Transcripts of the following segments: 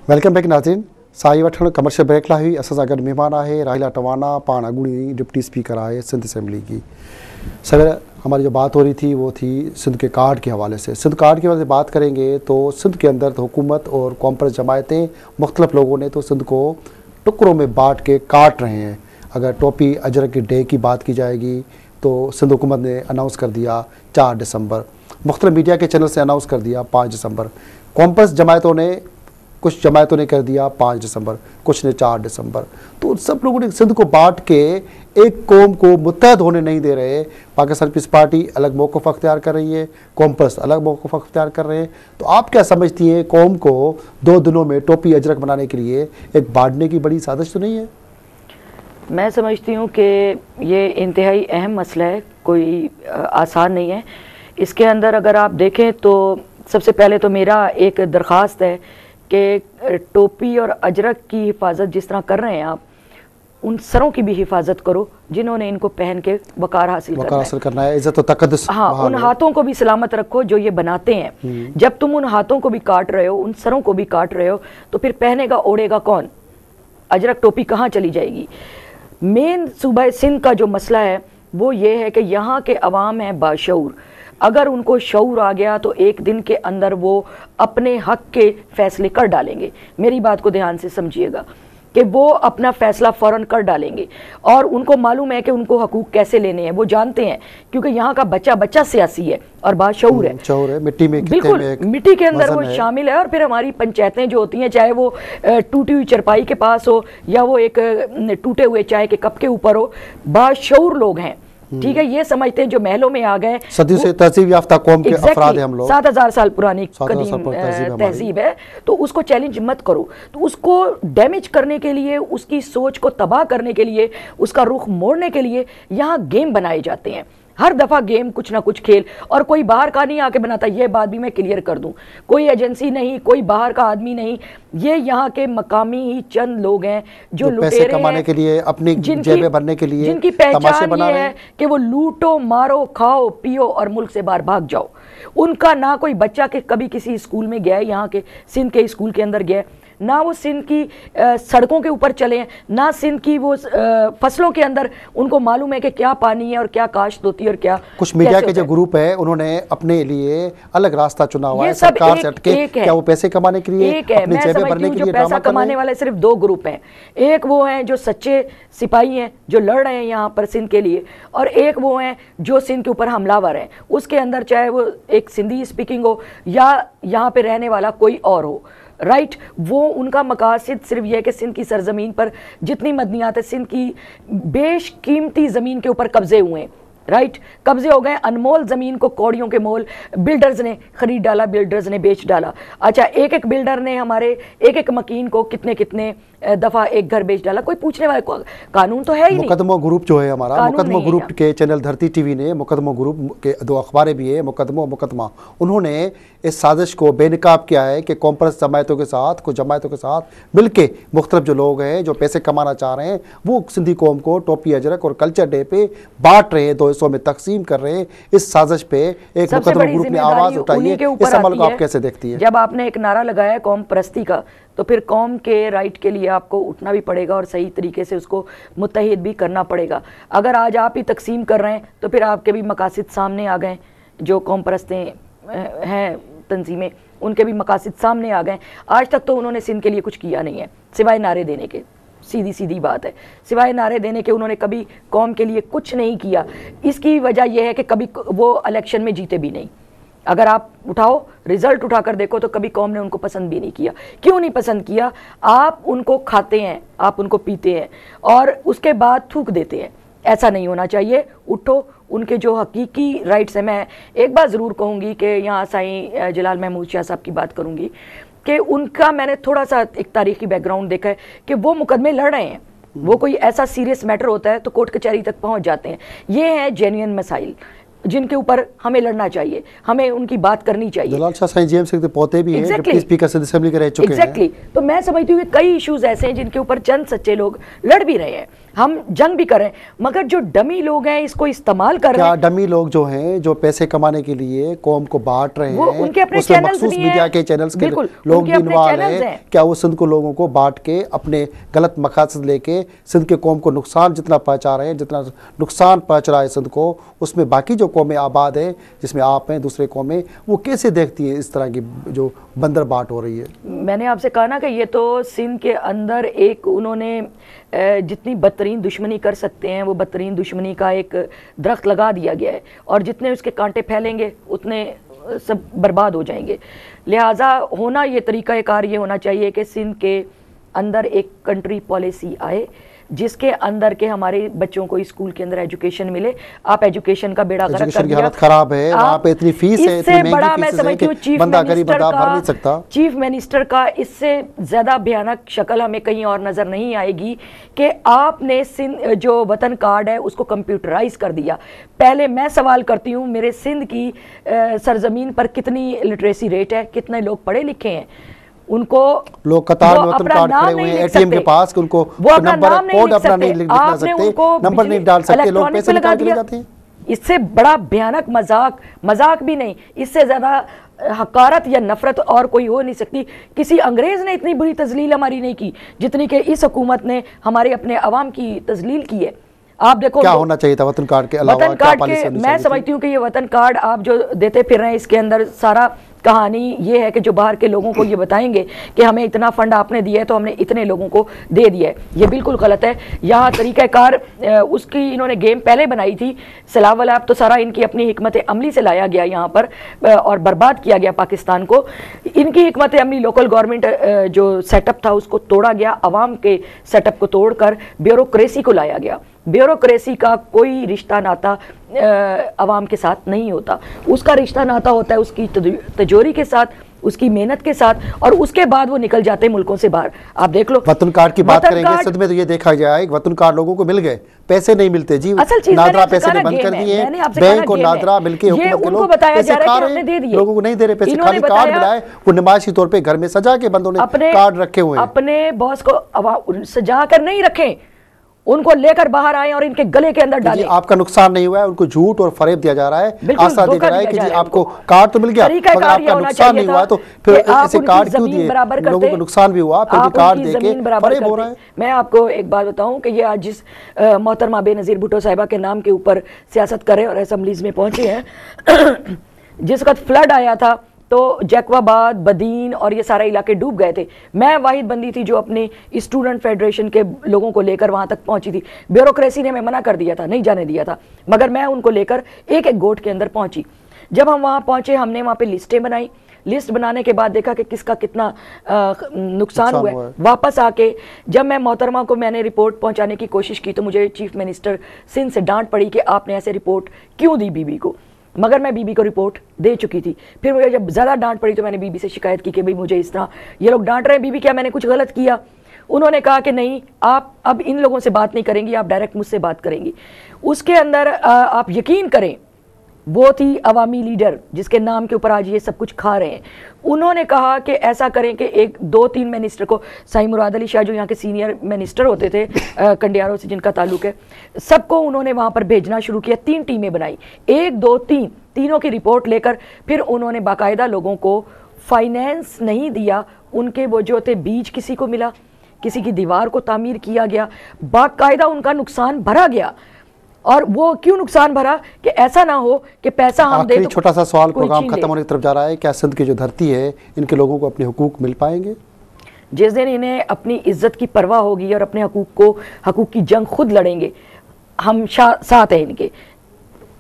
Welcome back नाज़रीन। साई वठण commercial break लाइ असां सां गॾु महिमान आहे राहिला टवाना, पाण अॻूणी डिप्टी स्पीकर आहे सिंध असेंबली की। सवेरे हमारी जो बात हो रही थी वो थी सिंध के कार्ड के हवाले से। सिंध कार्ड के हवाले से बात करेंगे तो सिंध के अंदर तो हुकूमत और कॉन्फ्रेंस जमायतें मुख्तलिफ लोगों ने तो सिंध को टुकड़ों में बांट के काट रहे हैं। अगर टोपी अजरक डे की बात की जाएगी तो सिंध हुकूमत ने अनाउंस कर दिया 4 दिसंबर, मुख्तलिफ मीडिया के चैनल से अनाउंस कर दिया 5 दिसंबर, कॉन्फ्रेंस जमायतों ने कुछ जमायतों ने कर दिया 5 दिसंबर, कुछ ने 4 दिसंबर। तो सब लोगों ने सिंध को बांट के एक कौम को मुत्तहद होने नहीं दे रहे। पाकिस्तान पीस पार्टी अलग मौक़िफ़ अख्तियार कर रही है, कॉन्फ्रेंस अलग मौक़िफ़ अख्तियार कर रहे हैं। तो आप क्या समझती हैं, कौम को 2 दिनों में टोपी अजरक बनाने के लिए एक बांटने की बड़ी साजिश तो नहीं है? मैं समझती हूँ कि ये इंतहाई अहम मसला है, कोई आसान नहीं है। इसके अंदर अगर आप देखें तो सबसे पहले तो मेरा एक दरख्वास्त है कि टोपी और अजरक की हिफाजत जिस तरह कर रहे हैं आप, उन सरों की भी हिफाजत करो जिन्होंने इनको पहन के वकार हासिल करना है, इज्जत और तकद्दुस। हाँ, उन हाथों को भी सलामत रखो जो ये बनाते हैं। जब तुम उन हाथों को भी काट रहे हो, उन सरों को भी काट रहे हो, तो फिर पहनेगा ओढ़ेगा कौन? अजरक टोपी कहाँ चली जाएगी? मेन सूबा सिंध का जो मसला है वो ये है कि यहाँ के अवाम है बाशऊर। अगर उनको शऊर आ गया तो एक दिन के अंदर वो अपने हक के फैसले कर डालेंगे। मेरी बात को ध्यान से समझिएगा कि वो अपना फैसला फ़ौरन कर डालेंगे और उनको मालूम है कि उनको हकूक़ कैसे लेने हैं, वो जानते हैं, क्योंकि यहाँ का बच्चा बच्चा सियासी है और बाशऊर है, मिट्टी में, बिल्कुल मिट्टी के अंदर वो शामिल है। और फिर हमारी पंचायतें जो होती हैं, चाहे वो टूटी हुई चरपाई के पास हो या वो एक टूटे हुए चाय के कप के ऊपर हो, बाशऊर लोग हैं, ठीक है। ये समझते हैं जो महलों में आ गए, सदियों से तहजीब याफ्ता कौम के अफराद हैं हम लोग, 7000 साल पुरानी कदीम तहजीब है। तो उसको चैलेंज मत करो। तो उसको डैमेज करने के लिए, उसकी सोच को तबाह करने के लिए, उसका रुख मोड़ने के लिए यहाँ गेम बनाए जाते हैं। हर दफ़ा गेम कुछ ना कुछ खेल, और कोई बाहर का नहीं आके बनाता। ये बात भी मैं क्लियर कर दूं, कोई एजेंसी नहीं, कोई बाहर का आदमी नहीं, ये यहाँ के मकामी ही चंद लोग हैं जो लुटेरे कमाने के लिए, अपनी जेबें भरने के लिए, जिनकी पहचान ये है कि वो लूटो, मारो, खाओ, पियो और मुल्क से बाहर भाग जाओ। उनका ना कोई बच्चा के कभी किसी स्कूल में गया है, यहाँ के सिंध के स्कूल के अंदर गया, ना वो सिंध की सड़कों के ऊपर चले हैं, ना सिंध की वो फसलों के अंदर उनको मालूम है कि क्या पानी है और क्या काश्त होती है और क्या। कुछ मीडिया के जो ग्रुप है उन्होंने अपने लिए अलग रास्ता चुना हुआ है, सरकार से हटके। क्या वो पैसे कमाने के लिए, अपनी जेबें भरने के लिए? पैसा कमाने वाले सिर्फ 2 ग्रुप हैं। एक वो हैं जो सच्चे सिपाही हैं जो लड़ रहे हैं यहाँ पर सिंध के लिए, और एक वो हैं जो सिंध के ऊपर हमलावर हैं। उसके अंदर चाहे वो एक सिंधी स्पीकिंग हो या यहाँ पे रहने वाला कोई और हो, राइट। वो उनका मकासद सिर्फ यह है कि सिंध की सरजमीन पर जितनी मदनियात है, सिंध की बेशकीमती ज़मीन के ऊपर कब्जे हुए हैं, राइट। कब्जे हो गए, अनमोल ज़मीन को कौड़ियों के मोल बिल्डर्स ने खरीद डाला, बिल्डर्स ने बेच डाला। अच्छा, एक एक बिल्डर ने हमारे एक एक मकीन को कितने कितने दफ़ा एक घर बेच डाला, कोई पूछने वाला कानून तो है ही नहीं। मुकदमा ग्रुप जो है हमारा, मुकदमा ग्रुप के चैनल धरती टीवी ने, मुकदमा ग्रुप के 2 अखबारें भी है, मुकदमा, उन्होंने इस साजिश को बेनकाब किया है कि कॉन्फ्रेंस जमायतों के साथ, कुछ जमायतों के साथ मिलके मुख्तलिफ जो लोग हैं जो पैसे कमाना चाह रहे हैं, वो सिंधी कौम को टोपी अजरक और कल्चर डे पे बांट रहे हैं, 2 हिस्सों में तकसीम कर रहे हैं। इस साजिश पे एक मुकदमा ग्रुप ने आवाज़ उठाई है। इस अमल को आप कैसे देखती है? जब आपने एक नारा लगाया कौम परस्ती का, तो फिर कौम के राइट के लिए आपको उठना भी पड़ेगा और सही तरीके से उसको मुत्तहिद भी करना पड़ेगा। अगर आज आप ही तकसीम कर रहे हैं तो फिर आपके भी मकासद सामने आ गए, जो कौम परस्तें हैं तंजीमें, उनके भी मकासद सामने आ गए। आज तक तो उन्होंने सिंध के लिए कुछ किया नहीं है सिवाय नारे देने के, सीधी सीधी बात है, सिवाय नारे देने के उन्होंने कभी कौम के लिए कुछ नहीं किया। इसकी वजह यह है कि कभी वो इलेक्शन में जीते भी नहीं। अगर आप उठाओ, रिजल्ट उठाकर देखो तो कभी कौम ने उनको पसंद भी नहीं किया। क्यों नहीं पसंद किया? आप उनको खाते हैं, आप उनको पीते हैं और उसके बाद थूक देते हैं। ऐसा नहीं होना चाहिए। उठो, उनके जो हकीकी राइट्स हैं। मैं एक बात ज़रूर कहूँगी कि यहाँ साईं जलाल महमूद शाह साहब की बात करूँगी कि उनका मैंने थोड़ा सा एक तारीखी बैकग्राउंड देखा है कि वो मुकदमे लड़ रहे हैं। वो कोई ऐसा सीरियस मैटर होता है तो कोर्ट कचहरी तक पहुँच जाते हैं। ये हैं जेन्युइन मसाइल जिनके ऊपर हमें लड़ना चाहिए, हमें उनकी बात करनी चाहिए। जलाल शाह साईं जेएम से पोते भी हैं, डिप्टी स्पीकर सिंध असेंबली के रह चुके हैं। तो मैं समझती हूँ कि कई इश्यूज ऐसे हैं जिनके ऊपर चंद सच्चे लोग लड़ भी रहे हैं। हम जंग भी कर रहे हैं, मगर जो डमी लोग हैं इसको इस्तेमाल कर रहे हैं। क्या डमी लोग जो हैं जो पैसे कमाने के लिए कौम को बांट रहे हैं, उनके अपने उसमें चैनल्स मखसूस भी मीडिया हैं, के चैनल्स के बिल्कुल, लोग उनके भी अपने इन्वॉल्व चैनल्स हैं, हैं। क्या वो सिंध को लोगों को बांट के अपने गलत मकासद लेके सिंध के कौम को नुकसान जितना पहुंचा रहे हैं, जितना नुकसान पहुंच रहा है सिंध को, उसमें बाकी जो कौमें आबाद हैं जिसमें आप हैं, दूसरे कौमें, वो कैसे देखती है इस तरह की जो बंदर बाट हो रही है? मैंने आपसे कहा ना कि ये तो सिंध के अंदर एक उन्होंने जितनी बदतरीन दुश्मनी कर सकते हैं वो बदतरीन दुश्मनी का एक दरख्त लगा दिया गया है, और जितने उसके कांटे फैलेंगे उतने सब बर्बाद हो जाएंगे। लिहाजा होना ये तरीका कार ये होना चाहिए कि सिंध के अंदर एक कंट्री पॉलिसी आए जिसके अंदर के हमारे बच्चों को स्कूल के अंदर एजुकेशन मिले। आप एजुकेशन का बेड़ा गर्क कर दिया, हालत खराब है, वहाँ पे इतनी फीस है, इससे बड़ा मैं समझती हूँ चीफ मिनिस्टर का इससे ज्यादा भयानक शक्ल हमें कहीं और नजर नहीं आएगी कि आपने सिंध जो वतन कार्ड है उसको कंप्यूटराइज कर दिया। पहले मैं सवाल करती हूँ, मेरे सिंध की सरजमीन पर कितनी लिटरेसी रेट है, कितने लोग पढ़े लिखे हैं? उनको लोग कतार में वतन कार्ड खड़े हुए हैं एटीएम के पास, उनको नंबर कोड अपना नहीं लिखना सकते, नंबर नहीं डाल सकते, लोग पैसे निकाल के ले जाते हैं। इससे बड़ा भयानक मजाक भी नहीं, इससे ज्यादा हकारत या नफरत और कोई हो नहीं सकती। किसी अंग्रेज ने इतनी बुरी तजलील हमारी नहीं की जितनी कि इस हुकूमत ने हमारे अपने अवाम की तजलील की है। आप देखो क्या होना चाहिए था वतन कार्ड के अलावा? वतन कार्ड के मैं समझती हूँ कि ये वतन कार्ड आप जो देते फिर रहे हैं, इसके अंदर सारा कहानी ये है कि जो बाहर के लोगों को ये बताएंगे कि हमें इतना फंड आपने दिया है तो हमने इतने लोगों को दे दिया है, ये बिल्कुल गलत है। यहाँ तरीक़ाकार उसकी इन्होंने गेम पहले बनाई थी, सैलाब वाला तो सारा इनकी अपनी हिकमत अमली से लाया गया यहाँ पर और बर्बाद किया गया पाकिस्तान को। इनकी हिकमत अमली लोकल गवर्नमेंट जो सेटअप था उसको तोड़ा गया, अवाम के सेटअप को तोड़कर ब्यूरोक्रेसी को लाया गया। ब्यूरोक्रेसी का कोई रिश्ता नाता अवाम के साथ नहीं होता, उसका रिश्ता नाता होता है उसकी तिजोरी के साथ, उसकी मेहनत के साथ, और उसके बाद वो निकल जाते हैं मुल्कों से बाहर। आप देख लो वतन कार्ड की बात करेंगे, सिंध में तो ये देखा जाए वतन कार्ड लोगों को मिल गए, पैसे नहीं मिलते जी, नादरा पैसे ने बंद कर दिए, बैंक को नादरा मिलके हुकूमत के लोग पैसे खा रहे हैं, लोगों को नहीं दे रहे पैसे, खाली कार्ड मिला है, वो नुमाइशी तौर पे घर में सजा के बंदों ने कार्ड रखे हुए हैं। अपने बॉस को सजा कर नहीं रखे, उनको लेकर बाहर आए और इनके गले के अंदर डाले। आपका नुकसान नहीं हुआ है, उनको झूठ और फरेब दिया जा रहा है, आशा दिया जा रहा है कि जी आपको कार्ड तो मिल गया मगर आपका नुकसान नहीं हुआ, तो फिर ऐसे कार्ड क्यों दिए? लोगों को नुकसान भी हुआ, फिर भी कार्ड देके फरेब हो रहा है। मैं आपको एक बात बताऊं कि ये आज जिस मोहतरमा बेनज़ीर भुट्टो साहिबा के नाम के ऊपर सियासत करे और असेंबलीज में पहुंचे हैं, जिस वक्त फ्लड आया था तो जैकवाबाद, बदीन और ये सारे इलाके डूब गए थे। मैं वाहिद बंदी थी जो अपने स्टूडेंट फेडरेशन के लोगों को लेकर वहां तक पहुंची थी। ब्यूरोक्रेसी ने हमें मना कर दिया था, नहीं जाने दिया था, मगर मैं उनको लेकर एक एक गोट के अंदर पहुंची। जब हम वहां पहुंचे हमने वहां पे लिस्टें बनाई, लिस्ट बनाने के बाद देखा कि किसका कितना नुकसान हुआ है। वापस आके जब मैं मोहतरमा को मैंने रिपोर्ट पहुंचाने की कोशिश की तो मुझे चीफ मिनिस्टर सिंध से डांट पड़ी कि आपने ऐसे रिपोर्ट क्यों दी बीबी को, मगर मैं बीबी को रिपोर्ट दे चुकी थी। फिर मुझे जब ज़्यादा डांट पड़ी तो मैंने बीबी से शिकायत की कि भाई मुझे इस तरह ये लोग डांट रहे हैं, बीबी क्या मैंने कुछ गलत किया? उन्होंने कहा कि नहीं, आप अब इन लोगों से बात नहीं करेंगी, आप डायरेक्ट मुझसे बात करेंगी। उसके अंदर आप यकीन करें वो थी अवामी लीडर जिसके नाम के ऊपर आज ये सब कुछ खा रहे हैं। उन्होंने कहा कि ऐसा करें कि एक दो तीन मिनिस्टर को, साईं मुराद अली शाह जो यहाँ के सीनियर मिनिस्टर होते थे कंडियारों से जिनका ताल्लुक है, सबको उन्होंने वहाँ पर भेजना शुरू किया। 3 टीमें बनाई, 1 2 3, तीनों की रिपोर्ट लेकर फिर उन्होंने बाकायदा लोगों को फाइनेंस नहीं दिया, उनके वो जो थे बीज किसी को मिला, किसी की दीवार को तामीर किया गया, बाकायदा उनका नुकसान भरा गया। और वो क्यों नुकसान भरा कि ऐसा ना हो कि पैसा हम दे तो छोटा सा सवाल, प्रोग्राम खत्म होने की तरफ जा रहा है, क्या सिंध की जो धरती है इनके लोगों को अपने हुकूक मिल पाएंगे? जिस दिन इन्हें अपनी इज्जत की परवाह होगी और अपने हकूक की जंग खुद लड़ेंगे, हम साथ हैं इनके।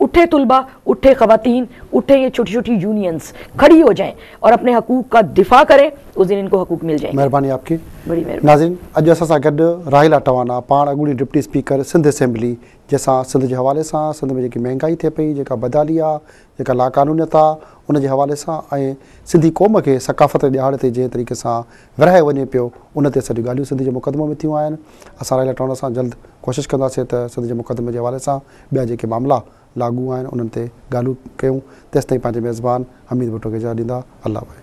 उठे तुलबा, उठे खवातीन, उठे ये छोटी छोटी यूनियंस खड़ी हो जाएं और अपने हकूक का दिफा करें, उस दिन इनको हकूक मिल जाएंगे। मेहरबानी आपकी, बड़ी मेहरबानी। नाज़रीन, अॼु असां सां गॾु राहिला टवाना, पाण अॻूणी डिप्टी स्पीकर सिंध असेंबली, जंहिंसां सिंध जे हवाले सां सिंध में जेकी महांगाई थिए पई, जेका बदाली आहे, जेका लाक़ानूनियत आहे, उन जे हवाले सां ऐं सिंधी क़ौम खे सकाफ़त ॾियाड़ ते जंहिं तरीक़े सां विरहाए वञे पियो, उन ते सॼियूं ॻाल्हियूं सिंध जे मुक़दमे में थियूं आहिनि। असां राहिला टवाना सां जल्द कोशिशि कंदासीं त सिंध जे मुक़दमे जे हवाले सां ॿिया जेके मामला लागू आहिनि उन्हनि ते ॻाल्हियूं कयूं। तेसिताईं पंहिंजे मेज़बान हमीद भुट्टो खे इजाज़त ॾींदा। अल्लाह भाई।